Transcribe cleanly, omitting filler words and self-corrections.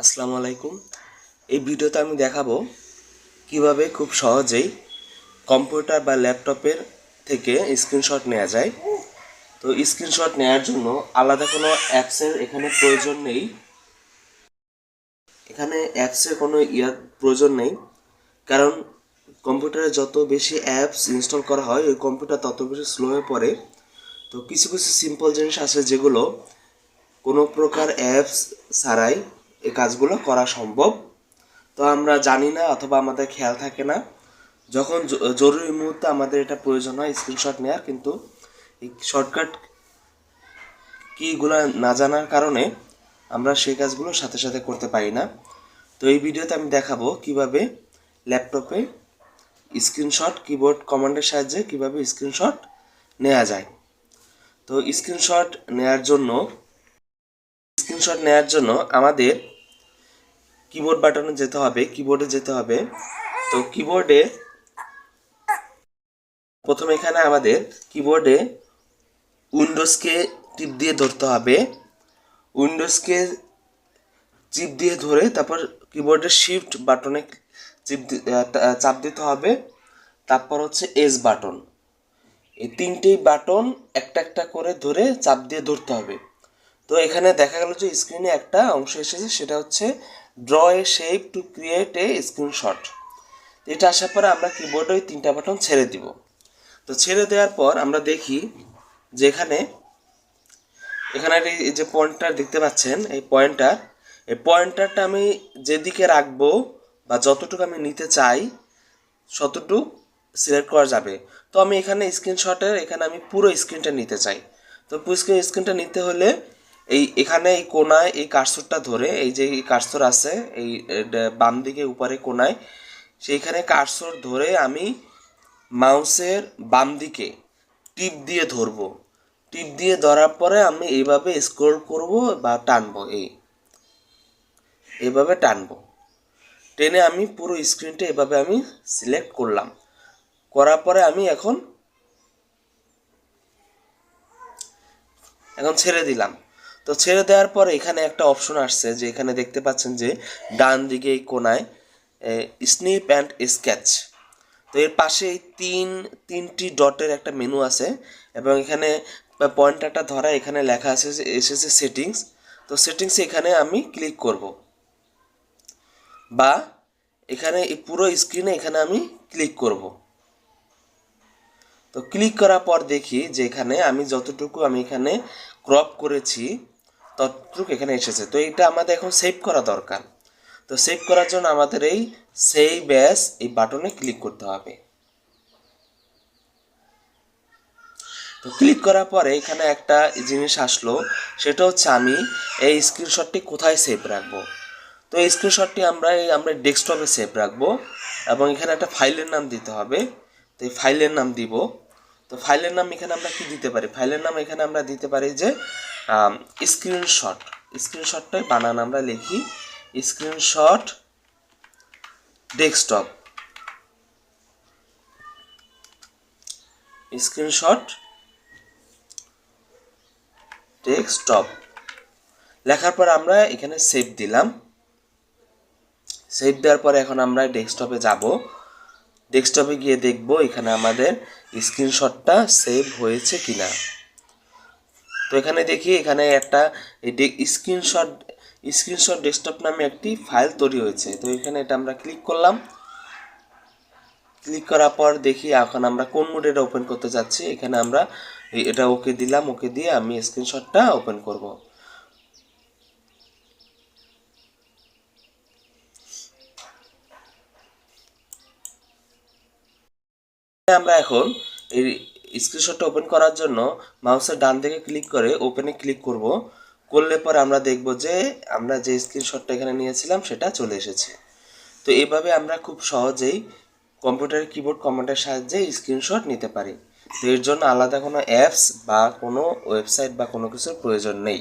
আসসালামু আলাইকুম। এই ভিডিওতে আমি দেখাবো কিভাবে খুব সহজেই কম্পিউটার বা ল্যাপটপের থেকে স্ক্রিনশট নেওয়া যায়। তো স্ক্রিনশট নেওয়ার জন্য আলাদা কোনো অ্যাপসের এখানে প্রয়োজন নেই। এখানে অ্যাপসের কোনো প্রয়োজন নেই, কারণ কম্পিউটারে যত বেশি অ্যাপস ইনস্টল করা হয় ওই কম্পিউটার তত বেশি স্লো হয়ে পড়ে। তো কিছু কিছু সিম্পল জিনিস আছে যেগুলো কোনো প্রকার অ্যাপস ছাড়াই এই কাজগুলো করা সম্ভব। তো আমরা জানি না অথবা আমাদের খেয়াল থাকে না, যখন জরুরি মুহূর্তে আমাদের এটা প্রয়োজন হয় স্ক্রিনশট নেওয়ার, কিন্তু এই শর্টকাট কিগুলো না জানার কারণে আমরা সেই কাজগুলো সাথে সাথে করতে পারি না। তো এই ভিডিওতে আমি দেখাবো কিভাবে ল্যাপটপে স্ক্রিনশট কিবোর্ড কমান্ডের সাহায্যে কিভাবে স্ক্রিনশট নেওয়া যায়। তো স্ক্রিনশট নেওয়ার জন্য আমাদের কিবোর্ডে যেতে হবে। তো কিবোর্ডে প্রথমে এখানে আমাদের কিবোর্ডে উইন্ডোজকে টিপ দিয়ে ধরতে হবে। উইন্ডোজকে চিপ দিয়ে ধরে তারপর কিবোর্ডের শিফট বাটনে চাপ দিতে হবে। তারপর হচ্ছে এস বাটন, এই তিনটেই বাটন একটা একটা করে ধরে চাপ দিয়ে ধরতে হবে। তো এখানে দেখা গেল যে স্ক্রিনে একটা অংশ এসেছে, সেটা হচ্ছে draw A shape to create a screenshot. এটা আসার পরে আমরা কিবোর্ডে ওই তিনটা বাটন ছেড়ে দিব। তো ছেড়ে দেওয়ার পর আমরা দেখি যে এখানে এই যে পয়েন্টার দেখতে পাচ্ছেন, এই পয়েন্টারটা আমি যেদিকে রাখবো বা যতটুকু আমি নিতে চাই ততটুকু সিলেক্ট করা যাবে। তো আমি এখানে এখানে আমি পুরো স্ক্রিনটা নিতে চাই। তো পুরো স্ক্রিনটা নিতে হলে এখানে এই কোনায় এই কার্সরটা ধরে, এই যে কার্সর আছে এই বাম দিকে উপরে কোনায়, সেইখানে কার্সর ধরে আমি মাউসের বাম দিকে টিপ দিয়ে ধরবো। টিপ দিয়ে ধরার পরে আমি এইভাবে স্ক্রল করব বা টানবো, এইভাবে টানবো। টেনে আমি পুরো স্ক্রিনটা এভাবে আমি সিলেক্ট করলাম। করার পরে আমি এখন ছেড়ে দিলাম। তো ছেড়ে দেওয়ার পরে এখানে একটা অপশন আসছে, যে এখানে দেখতে পাচ্ছেন যে ডান দিকে এই কোনায় স্নিপ অ্যান্ড স্কেচ। তো এর পাশে এই তিনটি ডটের একটা মেনু আছে, এবং এখানে পয়েন্টারটা ধরা এখানে লেখা আছে এসেছে সেটিংস। তো সেটিংসে এখানে আমি ক্লিক করব, বা এখানে এই পুরো স্ক্রিনে এখানে আমি ক্লিক করব। তো ক্লিক করার পর দেখি যে এখানে আমি যতটুকু আমি এখানে ক্রপ করেছি ততটুকু এখানে এসেছে। তো এটা আমাদের এখন সেভ করা দরকার। তো সেভ করার জন্য আমাদের এই সেভ অ্যাজ এই বাটনে ক্লিক করতে হবে। তো ক্লিক করার পরে এখানে একটা জিনিস আসলো, সেটা হচ্ছে আমি এই স্ক্রিনশটটি কোথায় সেভ রাখবো। তো এই স্ক্রিনশটটি আমরা ডেস্কটপে সেভ রাখবো, এবং এখানে একটা ফাইলের নাম দিতে হবে। তো এই ফাইলের নাম দিব। তো ফাইলের নাম এখানে আমরা কি দিতে পারি, ফাইলের নাম এখানে আমরা দিতে পারি যে স্ক্রিনশটটাই বানান আমরা লিখি স্ক্রিনশট ডেস্কটপ। স্ক্রিনশট ডেস্কটপ লেখার পর আমরা এখানে সেভ দিলাম। সেভ দেওয়ার পরে এখন আমরা ডেস্কটপে যাব। ডেস্কটপে গিয়ে দেখব এখানে আমাদের স্ক্রিনশটটা সেভ হয়েছে কিনা। তো এখানে দেখি এখানে একটা স্ক্রিনশট ডেস্কটপ নামে একটি ফাইল তৈরি হয়েছে। তো এখানে এটা আমরা ক্লিক করলাম। ক্লিক করার পর দেখি এখন আমরা কোন মোডে এটা ওপেন করতে যাচ্ছি। এখানে আমরা এটা ওকে দিলাম, ওকে দিয়ে আমি স্ক্রিনশটটা ওপেন করব। আমরা এখন এই স্ক্রিনশটটা ওপেন করার জন্য মাউসের ডান দিকে ক্লিক করে ওপেনে ক্লিক করব। করলে পরে আমরা দেখব যে আমরা যে স্ক্রিনশটটা এখানে নিয়েছিলাম সেটা চলে এসেছে। তো এভাবে আমরা খুব সহজেই কম্পিউটারের কিবোর্ড কমান্ডের সাহায্যে স্ক্রিনশট নিতে পারি। তো এর জন্য আলাদা কোনো অ্যাপস বা কোনো ওয়েবসাইট বা কোনো কিছুর প্রয়োজন নেই।